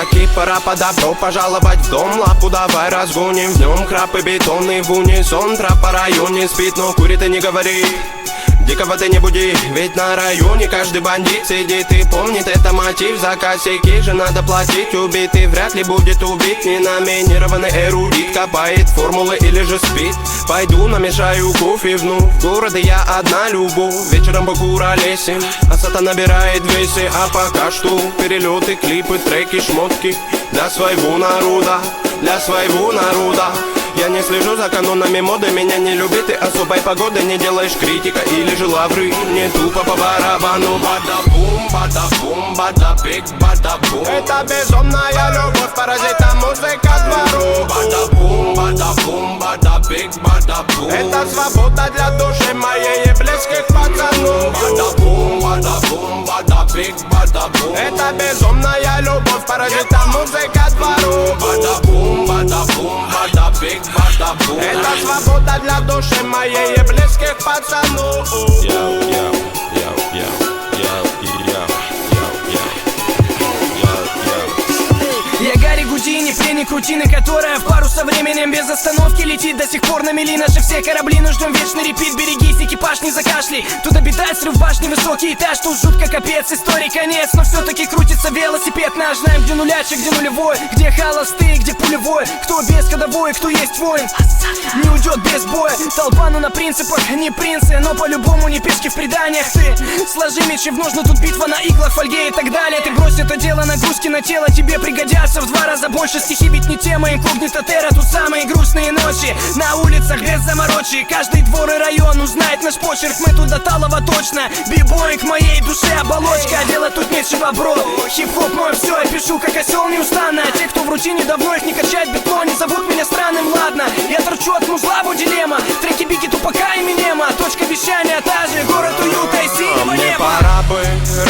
Чуваки, пора по добро пожаловать в дом. Лапу давай разгоним, в нем храп и бетонный в унисон. Трап по районе спит, но курит и не говорит. Дикого ты не буди, ведь на районе каждый бандит сидит и помнит это мотив. За косяки же надо платить, убитый вряд ли будет убит. Ненаминированный эрудит копает формулы или же спит. Пойду намешаю кофе в городе я одна любовь. Вечером покуролесим, а сата набирает весы. А пока что перелеты, клипы, треки, шмотки для своего народа, для своего народа. Я не слежу за канонами моды, меня не любит и особой погоды. Не делаешь критика или же лавры, не тупо по барабану. Бада-бум, бада-бум, бада-биг, бада-бум. Это безумная любовь, паразита музыка двору. Бада-бум, бада-бум, бада-биг, бада-бум. Это свобода для души моей и близких пацанов. Бада-бум, бада-бум, бада-биг, бада-бум. Это безумная любовь, паразита музыка двору. Бада-бум, бада-бум, бада-биг, бада-бум. Это свобода для души моей и близких пацанов. Я Гарри Гудини, пленник рутины, которая в пару со временем без остановки летит. До сих пор на мели наши все корабли, но ждем вечный репит. Берегись, экипаж не закашляй, тут обитает срыв башни, высокий этаж. Тут жутко капец, истории конец, но все-таки крутится велосипед наш. Знаем, где нулячек, где нулевой, где холостые, где пулевой. Кто без ходовой, кто есть воин, не уйдет без боя. Толпа, ну на принципах, не принцы, но по-любому не пешки в преданиях. Ты сложи мечи в ножны, тут битва на иглах, фольге и так далее. Ты брось это дело, нагрузки на тело тебе пригодятся в 2 раза больше. Стихи ведь не тема, инкогнито терра. Тут самые грустные ночи на улицах без заморочи. Каждый двор и район узнает наш почерк, мы тут до талого точно. Бибой к моей душе оболочка, делать тут нечего, бро. Хип-хоп мой все, я пишу как осел неустанно. Те, кто в рутине давно, их не качает бетло, не зовут меня странным, ладно. Я торчу от музла, дилемма. Треки Бигги, Тупака и Эминема. Точка вещания та же, город уюта и синего мне неба. пора бы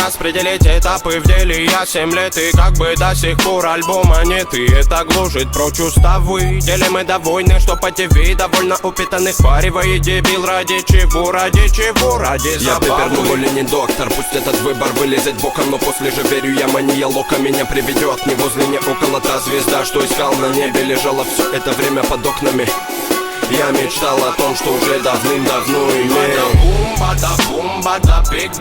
распределить этапы в деле. Я 7 лет и как бы до сих пор альбома нет. И это гложет прочь уставы. Деле мы довольны, что по ТВ довольно упитанных паривает дебил. Ради чего, ради чего, ради забавы. Я пепер, но более не доктор. Пусть этот выбор вылезет боком, но после же верю я мания лока меня приведет. Не возле, не около та звезда, что искал на небе. Лежала все это время под окнами. Я мечтал о том, что уже давным-давно имел. Бада-бум, бада-бум, бада-биг.